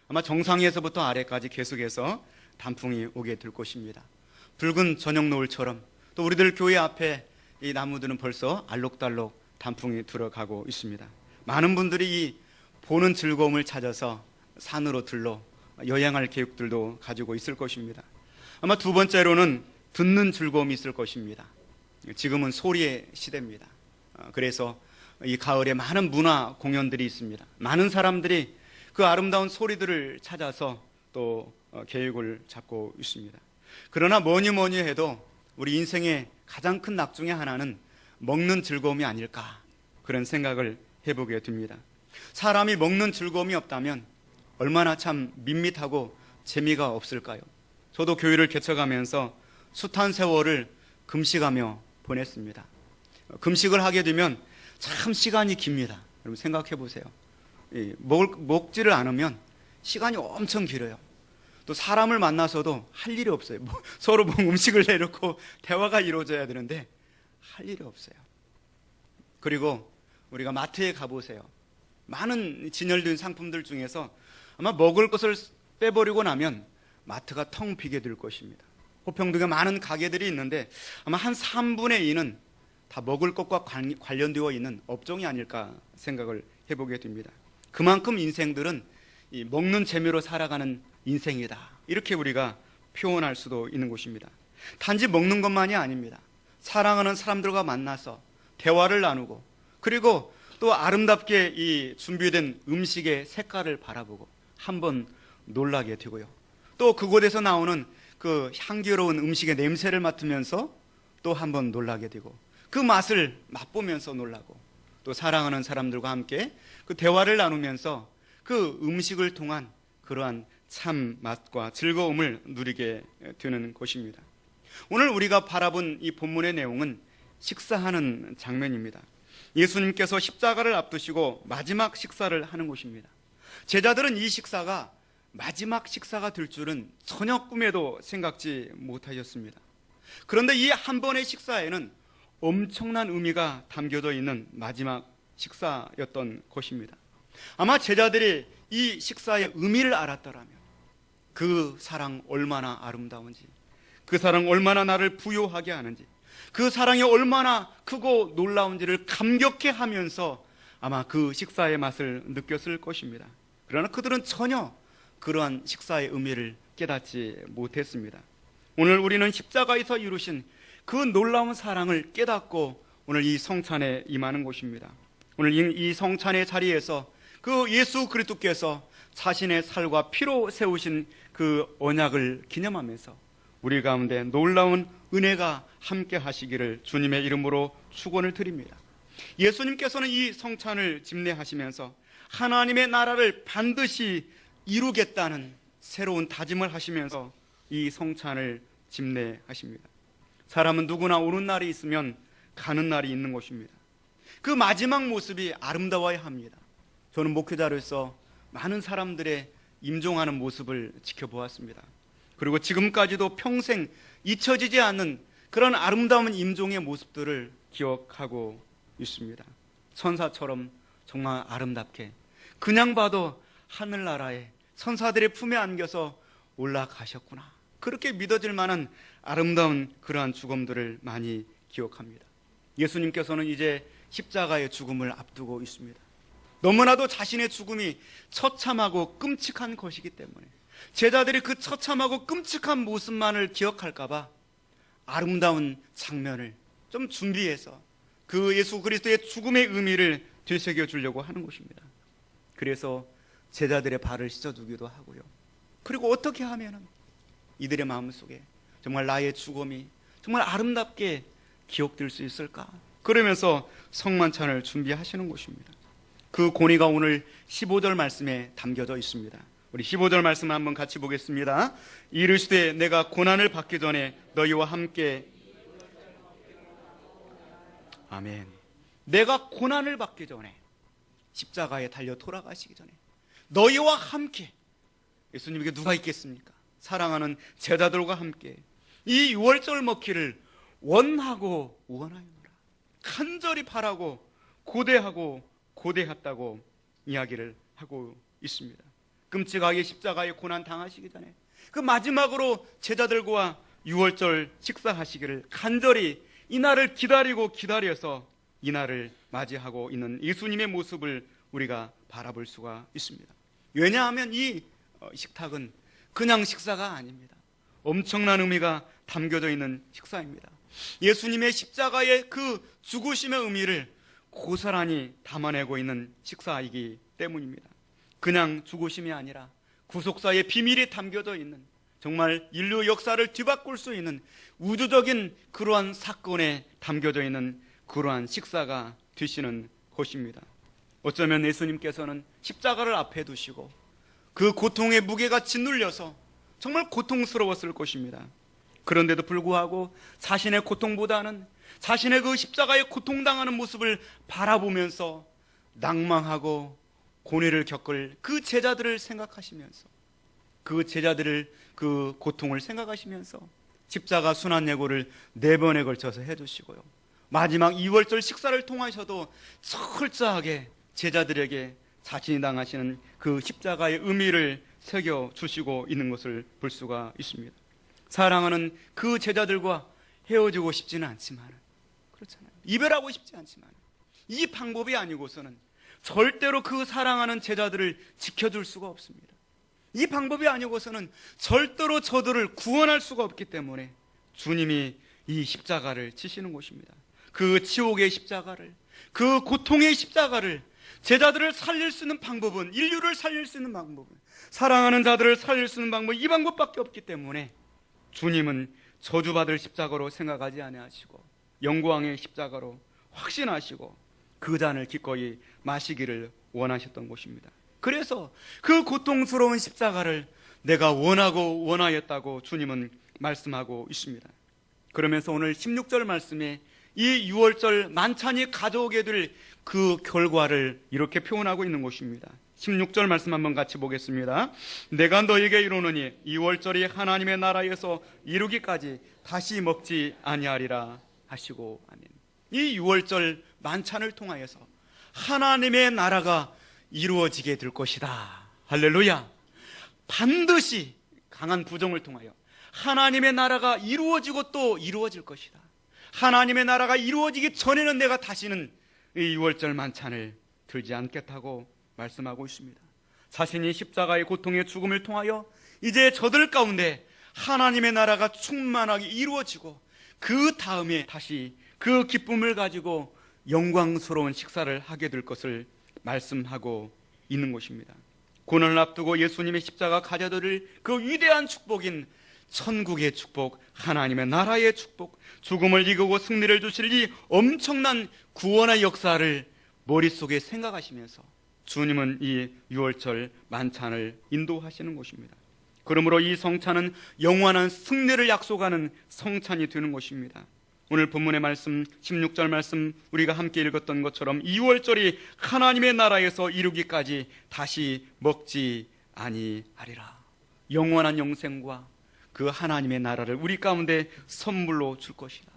아마 정상에서부터 아래까지 계속해서 단풍이 오게 될 것입니다. 붉은 저녁 노을처럼 또 우리들 교회 앞에 이 나무들은 벌써 알록달록 단풍이 들어가고 있습니다. 많은 분들이 이 보는 즐거움을 찾아서 산으로 들러 여행할 계획들도 가지고 있을 것입니다. 아마 두 번째로는 듣는 즐거움이 있을 것입니다. 지금은 소리의 시대입니다. 그래서 이 가을에 많은 문화 공연들이 있습니다. 많은 사람들이 그 아름다운 소리들을 찾아서 또 계획을 잡고 있습니다. 그러나 뭐니 해도 우리 인생의 가장 큰 낙 중에 하나는 먹는 즐거움이 아닐까, 그런 생각을 해보게 됩니다. 사람이 먹는 즐거움이 없다면 얼마나 참 밋밋하고 재미가 없을까요? 저도 교회를 개척하면서 숱한 세월을 금식하며 보냈습니다. 금식을 하게 되면 참 시간이 깁니다. 여러분 생각해 보세요. 먹지를 않으면 시간이 엄청 길어요. 또 사람을 만나서도 할 일이 없어요. 서로 음식을 내놓고 대화가 이루어져야 되는데 할 일이 없어요. 그리고 우리가 마트에 가보세요. 많은 진열된 상품들 중에서 아마 먹을 것을 빼버리고 나면 마트가 텅 비게 될 것입니다. 호평동에 많은 가게들이 있는데 아마 한 3분의 2는 다 먹을 것과 관련되어 있는 업종이 아닐까 생각을 해보게 됩니다. 그만큼 인생들은 이 먹는 재미로 살아가는 인생이다, 이렇게 우리가 표현할 수도 있는 것입니다. 단지 먹는 것만이 아닙니다. 사랑하는 사람들과 만나서 대화를 나누고, 그리고 또 아름답게 이 준비된 음식의 색깔을 바라보고 한번 놀라게 되고요. 또 그곳에서 나오는 그 향기로운 음식의 냄새를 맡으면서 또 한번 놀라게 되고, 그 맛을 맛보면서 놀라고, 또 사랑하는 사람들과 함께 그 대화를 나누면서 그 음식을 통한 그러한 참 맛과 즐거움을 누리게 되는 것입니다. 오늘 우리가 바라본 이 본문의 내용은 식사하는 장면입니다. 예수님께서 십자가를 앞두시고 마지막 식사를 하는 것입니다. 제자들은 이 식사가 마지막 식사가 될 줄은 전혀 꿈에도 생각지 못하셨습니다. 그런데 이 한 번의 식사에는 엄청난 의미가 담겨져 있는 마지막 식사였던 것입니다. 아마 제자들이 이 식사의 의미를 알았더라면 그 사랑 얼마나 아름다운지, 그 사랑 얼마나 나를 부요하게 하는지, 그 사랑이 얼마나 크고 놀라운지를 감격해 하면서 아마 그 식사의 맛을 느꼈을 것입니다. 그러나 그들은 전혀 그러한 식사의 의미를 깨닫지 못했습니다. 오늘 우리는 십자가에서 이루신 그 놀라운 사랑을 깨닫고 오늘 이 성찬에 임하는 곳입니다. 오늘 이 성찬의 자리에서 그 예수 그리스도께서 자신의 살과 피로 세우신 그 언약을 기념하면서 우리 가운데 놀라운 은혜가 함께 하시기를 주님의 이름으로 축원을 드립니다. 예수님께서는 이 성찬을 집례하시면서 하나님의 나라를 반드시 이루겠다는 새로운 다짐을 하시면서 이 성찬을 집례하십니다. 사람은 누구나 오는 날이 있으면 가는 날이 있는 것입니다. 그 마지막 모습이 아름다워야 합니다. 저는 목회자로서 많은 사람들의 임종하는 모습을 지켜보았습니다. 그리고 지금까지도 평생 잊혀지지 않는 그런 아름다운 임종의 모습들을 기억하고 있습니다. 천사처럼 정말 아름답게 그냥 봐도 하늘나라에 천사들의 품에 안겨서 올라가셨구나, 그렇게 믿어질 만한 아름다운 그러한 죽음들을 많이 기억합니다. 예수님께서는 이제 십자가의 죽음을 앞두고 있습니다. 너무나도 자신의 죽음이 처참하고 끔찍한 것이기 때문에 제자들이 그 처참하고 끔찍한 모습만을 기억할까봐 아름다운 장면을 좀 준비해서 그 예수 그리스도의 죽음의 의미를 되새겨 주려고 하는 것입니다. 그래서 제자들의 발을 씻어주기도 하고요. 그리고 어떻게 하면 이들의 마음속에 정말 나의 죽음이 정말 아름답게 기억될 수 있을까? 그러면서 성만찬을 준비하시는 것입니다. 그 권위가 오늘 15절 말씀에 담겨져 있습니다. 우리 15절 말씀을 한번 같이 보겠습니다. 이르시되 내가 고난을 받기 전에 너희와 함께, 아멘. 내가 고난을 받기 전에, 십자가에 달려 돌아가시기 전에 너희와 함께, 예수님에게 누가 있겠습니까? 사랑하는 제자들과 함께 이 유월절 먹기를 원하고 원하노라, 간절히 바라고 고대하고 고대했다고 이야기를 하고 있습니다. 끔찍하게 십자가에 고난 당하시기 전에 그 마지막으로 제자들과 유월절 식사하시기를 간절히 이날을 기다려서 이날을 맞이하고 있는 예수님의 모습을 우리가 바라볼 수가 있습니다. 왜냐하면 이 식탁은 그냥 식사가 아닙니다. 엄청난 의미가 담겨져 있는 식사입니다. 예수님의 십자가의 그 죽으심의 의미를 고스란히 담아내고 있는 식사이기 때문입니다. 그냥 죽으심이 아니라 구속사의 비밀이 담겨져 있는, 정말 인류 역사를 뒤바꿀 수 있는 우주적인 그러한 사건에 담겨져 있는 그러한 식사가 되시는 것입니다. 어쩌면 예수님께서는 십자가를 앞에 두시고 그 고통의 무게가 짓눌려서 정말 고통스러웠을 것입니다. 그런데도 불구하고 자신의 고통보다는 자신의 그 십자가에 고통당하는 모습을 바라보면서 낭망하고 고뇌를 겪을 그 제자들을 생각하시면서, 그 제자들을 그 고통을 생각하시면서 십자가 순환예고를 4번에 걸쳐서 해주시고요, 마지막 2월절 식사를 통하셔도 철저하게 제자들에게 자신이 당하시는 그 십자가의 의미를 새겨주시고 있는 것을 볼 수가 있습니다. 사랑하는 그 제자들과 헤어지고 싶지는 않지만, 그렇잖아요, 이별하고 싶지 않지만 이 방법이 아니고서는 절대로 그 사랑하는 제자들을 지켜줄 수가 없습니다. 이 방법이 아니고서는 절대로 저들을 구원할 수가 없기 때문에 주님이 이 십자가를 치시는 것입니다. 그 지옥의 십자가를, 그 고통의 십자가를, 제자들을 살릴 수 있는 방법은, 인류를 살릴 수 있는 방법은, 사랑하는 자들을 살릴 수 있는 방법은 이 방법밖에 없기 때문에 주님은 저주받을 십자가로 생각하지 아니하시고 영광의 십자가로 확신하시고 그 잔을 기꺼이 마시기를 원하셨던 것입니다. 그래서 그 고통스러운 십자가를 내가 원하고 원하였다고 주님은 말씀하고 있습니다. 그러면서 오늘 16절 말씀에 이 6월절 만찬이 가져오게 될 그 결과를 이렇게 표현하고 있는 것입니다. 16절 말씀 한번 같이 보겠습니다. 내가 너에게 이르노니 2월절이 하나님의 나라에서 이루기까지 다시 먹지 아니하리라 하시고, 아멘. 이 6월절 만찬을 통하여서 하나님의 나라가 이루어지게 될 것이다. 할렐루야. 반드시 강한 부정을 통하여 하나님의 나라가 이루어지고 또 이루어질 것이다. 하나님의 나라가 이루어지기 전에는 내가 다시는 이 6월절 만찬을 들지 않겠다고 말씀하고 있습니다. 자신이 십자가의 고통의 죽음을 통하여 이제 저들 가운데 하나님의 나라가 충만하게 이루어지고 그 다음에 다시 그 기쁨을 가지고 영광스러운 식사를 하게 될 것을 말씀하고 있는 것입니다. 고난을 앞두고 예수님의 십자가 가져드릴 그 위대한 축복인 천국의 축복, 하나님의 나라의 축복, 죽음을 이기고 승리를 주실 이 엄청난 구원의 역사를 머릿속에 생각하시면서 주님은 이 6월절 만찬을 인도하시는 것입니다. 그러므로 이 성찬은 영원한 승리를 약속하는 성찬이 되는 것입니다. 오늘 본문의 말씀 16절 말씀 우리가 함께 읽었던 것처럼 2월절이 하나님의 나라에서 이루기까지 다시 먹지 아니하리라. 영원한 영생과 그 하나님의 나라를 우리 가운데 선물로 줄 것이다.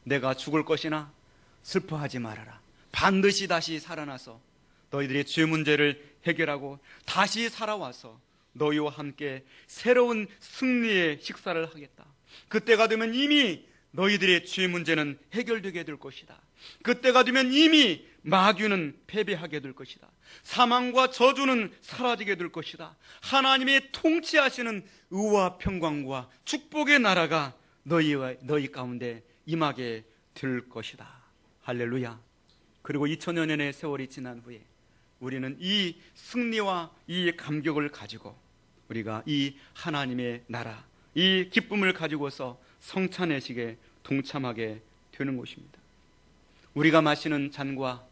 내가 죽을 것이나 슬퍼하지 말아라. 반드시 다시 살아나서 너희들의 죄 문제를 해결하고 다시 살아와서 너희와 함께 새로운 승리의 식사를 하겠다. 그때가 되면 이미 너희들의 죄 문제는 해결되게 될 것이다. 그때가 되면 이미 마귀는 패배하게 될 것이다. 사망과 저주는 사라지게 될 것이다. 하나님의 통치하시는 의와 평강과 축복의 나라가 너희 가운데 임하게 될 것이다. 할렐루야. 그리고 2000여 년의 세월이 지난 후에 우리는 이 승리와 이 감격을 가지고 우리가 이 하나님의 나라, 이 기쁨을 가지고서 성찬의식에 동참하게 되는 것입니다. 우리가 마시는 잔과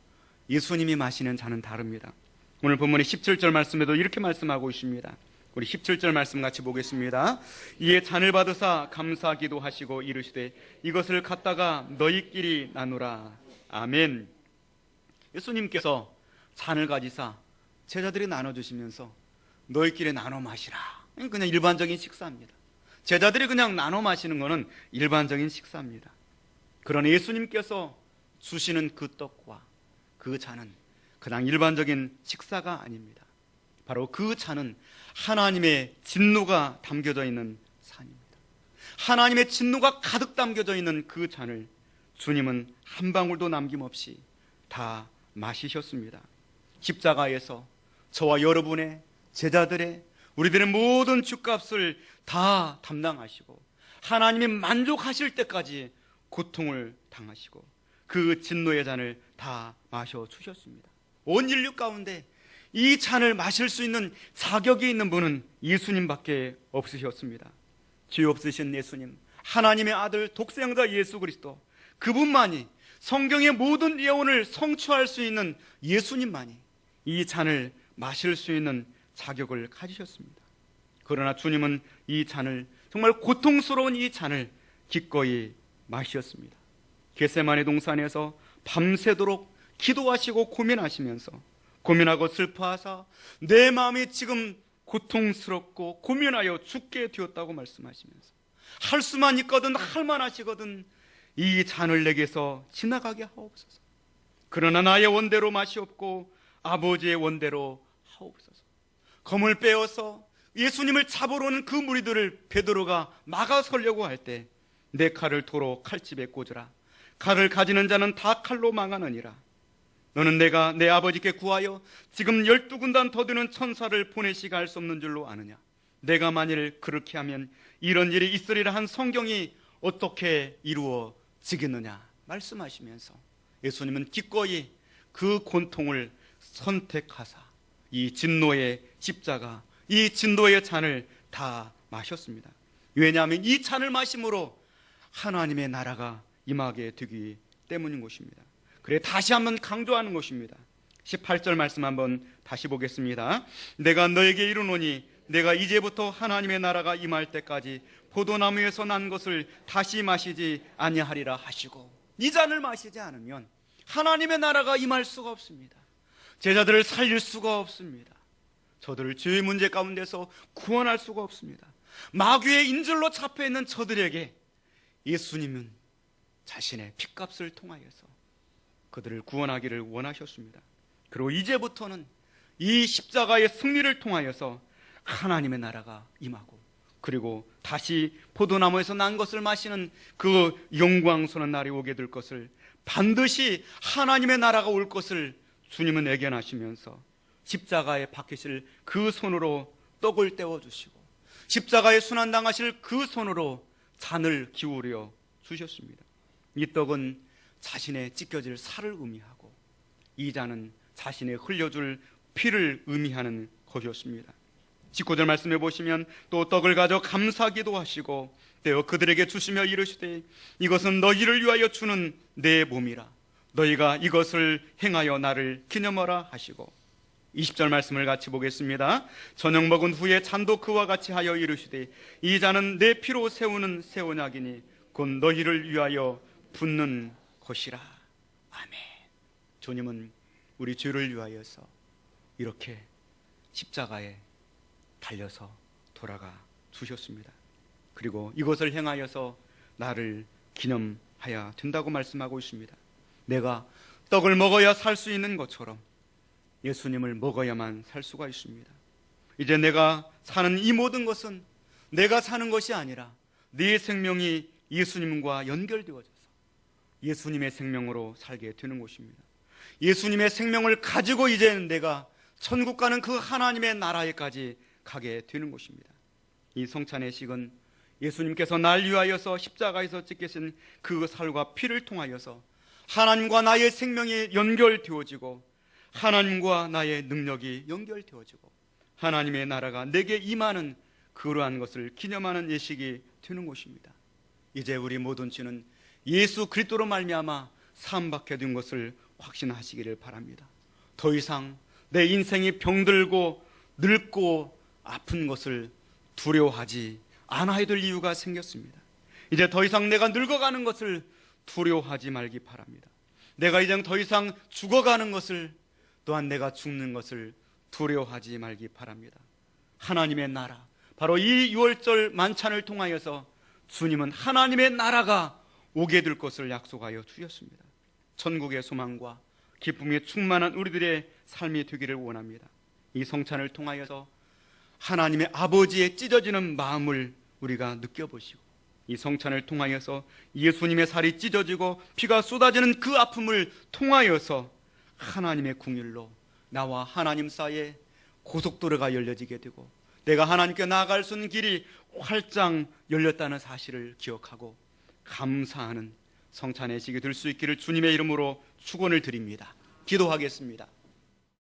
예수님이 마시는 잔은 다릅니다. 오늘 본문의 17절 말씀에도 이렇게 말씀하고 있습니다. 우리 17절 말씀 같이 보겠습니다. 이에 잔을 받으사 감사기도 하시고 이르시되 이것을 갖다가 너희끼리 나누라. 아멘. 예수님께서 잔을 가지사 제자들이 나눠주시면서 너희끼리 나눠 마시라. 그냥 일반적인 식사입니다. 제자들이 그냥 나눠 마시는 것은 일반적인 식사입니다. 그러나 예수님께서 주시는 그 떡과 그 잔은 그냥 일반적인 식사가 아닙니다. 바로 그 잔은 하나님의 진노가 담겨져 있는 잔입니다. 하나님의 진노가 가득 담겨져 있는 그 잔을 주님은 한 방울도 남김없이 다 마시셨습니다. 십자가에서 저와 여러분의, 제자들의, 우리들의 모든 죗값을 다 담당하시고 하나님이 만족하실 때까지 고통을 당하시고 그 진노의 잔을 다 마셔주셨습니다. 온 인류 가운데 이 잔을 마실 수 있는 자격이 있는 분은 예수님밖에 없으셨습니다. 죄 없으신 예수님, 하나님의 아들 독생자 예수 그리스도, 그분만이, 성경의 모든 예언을 성취할 수 있는 예수님만이 이 잔을 마실 수 있는 자격을 가지셨습니다. 그러나 주님은 이 잔을, 정말 고통스러운 이 잔을 기꺼이 마셨습니다. 겟세마네 동산에서 밤새도록 기도하시고 고민하고 슬퍼하사 내 마음이 지금 고통스럽고 고민하여 죽게 되었다고 말씀하시면서 할 수만 있거든 할 만하시거든 이 잔을 내게서 지나가게 하옵소서. 그러나 나의 원대로 마시옵고 아버지의 원대로 하옵소서. 검을 빼어서 예수님을 잡으러 오는 그 무리들을 베드로가 막아서려고 할 때 내 칼을 도로 칼집에 꽂으라. 칼을 가지는 자는 다 칼로 망하느니라. 너는 내가 내 아버지께 구하여 지금 12군단 더 되는 천사를 보내시가 할 수 없는 줄로 아느냐. 내가 만일 그렇게 하면 이런 일이 있으리라 한 성경이 어떻게 이루어지겠느냐 말씀하시면서 예수님은 기꺼이 그 고통을 선택하사 이 진노의 십자가, 이 진노의 잔을 다 마셨습니다. 왜냐하면 이 잔을 마심으로 하나님의 나라가 임하게 되기 때문인 것입니다. 그래 다시 한번 강조하는 것입니다. 18절 말씀 한번 다시 보겠습니다. 내가 너에게 이르노니 내가 이제부터 하나님의 나라가 임할 때까지 포도나무에서 난 것을 다시 마시지 아니하리라 하시고, 이 잔을 마시지 않으면 하나님의 나라가 임할 수가 없습니다. 제자들을 살릴 수가 없습니다. 저들을 죄의 문제 가운데서 구원할 수가 없습니다. 마귀의 인질로 잡혀있는 저들에게 예수님은 자신의 핏값을 통하여서 그들을 구원하기를 원하셨습니다. 그리고 이제부터는 이 십자가의 승리를 통하여서 하나님의 나라가 임하고, 그리고 다시 포도나무에서 난 것을 마시는 그 영광스러운 날이 오게 될 것을, 반드시 하나님의 나라가 올 것을 주님은 예견하시면서 십자가에 박히실 그 손으로 떡을 떼어주시고 십자가에 순환당하실 그 손으로 잔을 기울여 주셨습니다. 이 떡은 자신의 찢겨질 살을 의미하고 이 잔은 자신의 흘려줄 피를 의미하는 것이었습니다. 19절 말씀해 보시면 또 떡을 가져 감사기도 하시고 떼어 그들에게 주시며 이르시되 이것은 너희를 위하여 주는 내 몸이라. 너희가 이것을 행하여 나를 기념하라 하시고, 20절 말씀을 같이 보겠습니다. 저녁 먹은 후에 잔도 그와 같이 하여 이르시되 이 잔은 내 피로 세우는 새 언약이니 곧 너희를 위하여 붓는 것이라. 아멘. 주님은 우리 죄를 위하여서 이렇게 십자가에 달려서 돌아가 주셨습니다. 그리고 이것을 행하여서 나를 기념하여야 된다고 말씀하고 있습니다. 내가 떡을 먹어야 살 수 있는 것처럼 예수님을 먹어야만 살 수가 있습니다. 이제 내가 사는 이 모든 것은 내가 사는 것이 아니라 내 생명이 예수님과 연결되어져서 예수님의 생명으로 살게 되는 것입니다. 예수님의 생명을 가지고 이제는 내가 천국 가는 그 하나님의 나라에까지 가게 되는 것입니다. 이 성찬의 식은 예수님께서 날 위하여서 십자가에서 찢기신 그 살과 피를 통하여서 하나님과 나의 생명이 연결되어지고 하나님과 나의 능력이 연결되어지고 하나님의 나라가 내게 임하는 그러한 것을 기념하는 예식이 되는 것입니다. 이제 우리 모든 죄는 예수 그리스도로 말미암아 사함받게 된 것을 확신하시기를 바랍니다. 더 이상 내 인생이 병들고 늙고 아픈 것을 두려워하지 않아야 될 이유가 생겼습니다. 이제 더 이상 내가 늙어가는 것을 두려워하지 말기 바랍니다. 내가 이제 더 이상 죽어가는 것을, 또한 내가 죽는 것을 두려워하지 말기 바랍니다. 하나님의 나라, 바로 이 유월절 만찬을 통하여서 주님은 하나님의 나라가 오게 될 것을 약속하여 주셨습니다. 천국의 소망과 기쁨에 충만한 우리들의 삶이 되기를 원합니다. 이 성찬을 통하여서 하나님의 아버지의 찢어지는 마음을 우리가 느껴보시고, 이 성찬을 통하여서 예수님의 살이 찢어지고 피가 쏟아지는 그 아픔을 통하여서 하나님의 궁율로 나와 하나님 사이에 고속도로가 열려지게 되고, 내가 하나님께 나아갈 수 있는 길이 활짝 열렸다는 사실을 기억하고 감사하는 성찬의 시기 될 수 있기를 주님의 이름으로 축원을 드립니다. 기도하겠습니다.